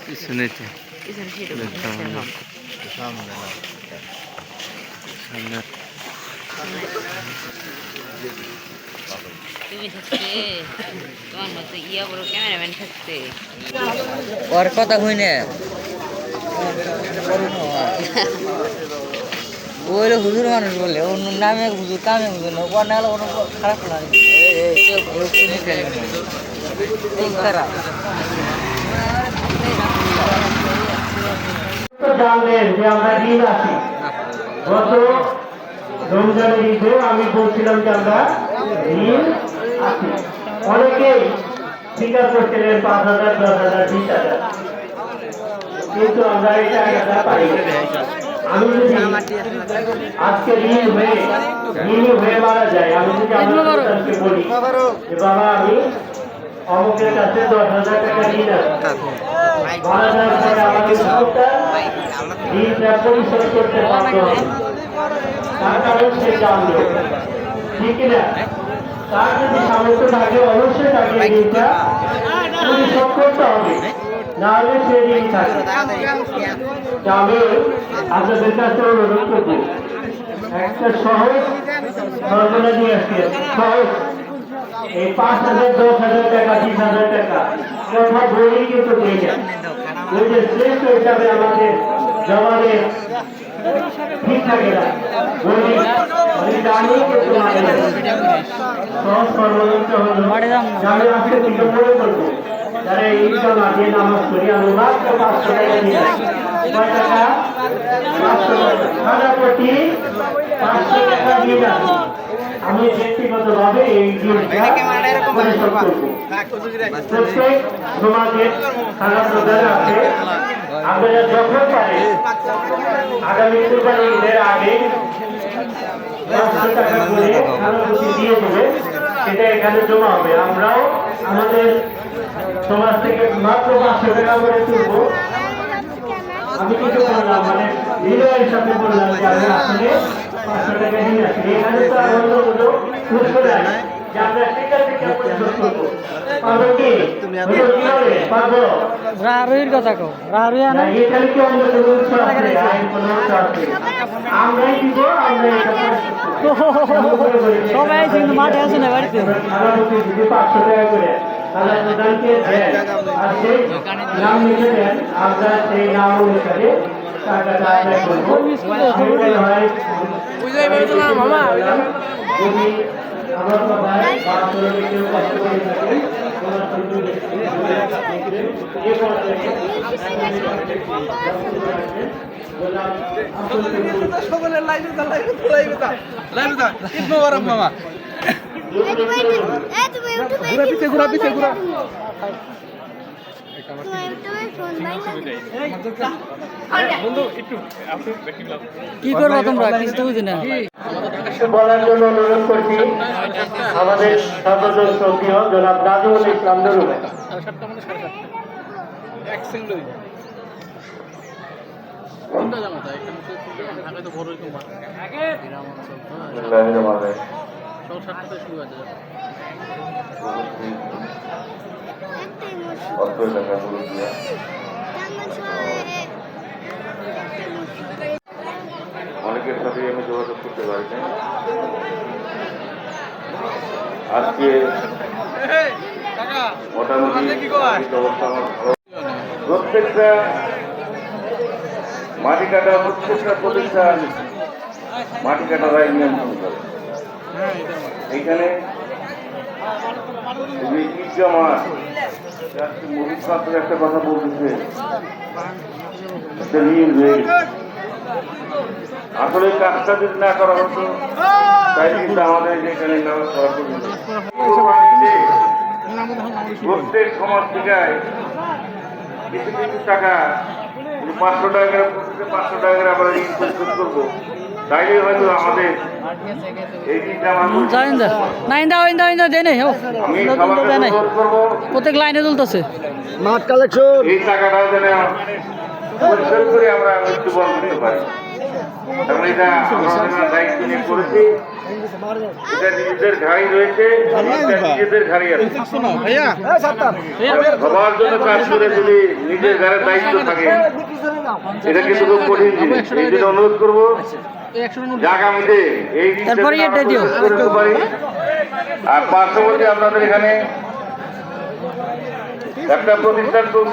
পিছনে তো সামনে তুমি থাকতে তোমার মতো ইয়া বড় ক্যামেরাম্যান থাকতে ওর কথা কই না ওই হুজুর মানুষ বলে অন্য নামে হুজুর কামে হুজুর না ওর না হলে কোনো খারাপ লাগে খারাপ জানলেন যে আমরা ঋণ আছি গত রমজানের ঈদে আমি বলছিলাম যে আমরা ঋণ আছি অনেকেই স্বীকার করছিলেন 5,000 10,000 20,000 কিন্তু আমরা এটা একটা পাই আমি যদি আজকে ঋণী হয়ে মারা যায় আমি যদি আমার সন্তানকে বলি যে বাবা আমি অমুকের কাছে 10,000 টাকা ঋণ আছে মারা যাওয়ার পরে আমাদের সন্তান ঋণটা পরিশোধ করতে বাধ্য হবে তার কারণ সে জানলো ঠিক না তার যদি সামর্থ্য থাকে অবশ্যই তাকে ঋণটা পরিশোধ করতে হবে নাহলে সে ঋণ থাকে আমি আপনাদের কাছে অনুরোধ করব একটা সহজ ফর্মুলা দিয়ে আসছি সহজ এই 5,000 10,000 টাকা 20,000 টাকা কথা বলি কিন্তু পেয়ে যায় ওই যে শ্রেষ্ঠ হিসাবে আমাদের জবানের ঠিক থাকে না বলি আমি জানি কিন্তু মানে সহজ ফর্মুলাটা হলো আমি আজকে থেকে মনে করবো যারা এই ঈদগাহ মাঠে নামাজ পড়ি আমি মাত্র 500 টাকা দিয়ে কয় টাকা 500 টাকা সারা প্রতি 500 টাকা দিয়ে যাচ্ছি আমি ব্যক্তিগতভাবে এই ঋণটা পরিশোধ করবো প্রত্যেক সমাজের সারা প্রধান আছে আপনারা যখন পারে আগামী কুরবানি ঈদের আগে 500 টাকা করে সারা প্রতি দিয়ে দেবে সেটা এখানে জমা হবে আমরাও আমাদের সমাজ থেকে মাত্র 500 টাকা করে তুলবো আমি কিছু বললাম মানে হৃদয়ের সাথে বললাম যে আমি আসলে 500 টাকা নিয়ে আসি এখানে তো আর অন্য কোনো প্রশ্ন নাই যে আমরা টিকা টিকা পরিশোধ করবো পারবো কি কিভাবে পারবো রারুইর কথা কও রারুই না এখানে কি অন্য কোনো উৎস আছে আইন কোনো উৎস আছে আমরাই দিব আমরা এটা সবাই কিন্তু মাঠে আছে না বাড়িতে সারা বছর যদি 500 টাকা করে তাহলে প্রধানকে দেন আর সেই নাম লিখে দেন আমরা সেই নাম অনুসারে টাকাটা আদায় করবো যদি আমার কথায় বা চলে কেউ কষ্ট করে থাকে সকলের লাইভে মামা ঘুরা পিছে কি করবো তোমরা কিছু তো বুঝি না বলার জন্য অনুরোধ করছি আমাদের সর্বজন শ্রদ্ধেয় জনাব নাজমুল ইসলাম নুরুল অনেকের সাথে আমি যোগাযোগ করতে পারি না আজকে মোটামুটি অবস্থা আমার প্রত্যেকটা মাটি কাটা প্রত্যেকটা প্রতিষ্ঠান মাটি কাটার আইন নিয়ন্ত্রণ করে এইখানে ঈদ জামাত মুহিত ছাত্র একটা কথা বলতেছে আসলে কাজটা যদি না করা হতো তাই কিন্তু আমাদের এখানে নামাজ পড়া প্রত্যেক সমাজ থেকে কিছু কিছু টাকা 500 টাকা করে 500 টাকা করে আমরা ঋণ পরিশোধ করবো তাইলে হয়তো আমাদের এই ঋণটা প্রত্যেক লাইনে তুলতেছে মাঠ কালেকশন এই টাকাটাও যেন পরিশোধ করে আমরা মৃত্যুবরণ করতে পারি। এটা আমরা দায়িত্ব নিয়ে করেছি এটা নিজেদের ঘাড়ি রয়েছে, এটা নিজেদের ঘাড়ি আছে। ভাইয়া সবার জন্য কাজ করে যদি নিজের ঘরের দায়িত্ব থাকে, এটা কিন্তু খুব কঠিন জিনিস। এই জন্য অনুরোধ করবো যে আগামীতে এই জিনিসটা করতে পারি। আর পার্শ্ববর্তী আপনাদের এখানে একটা প্রতিষ্ঠান চলছে।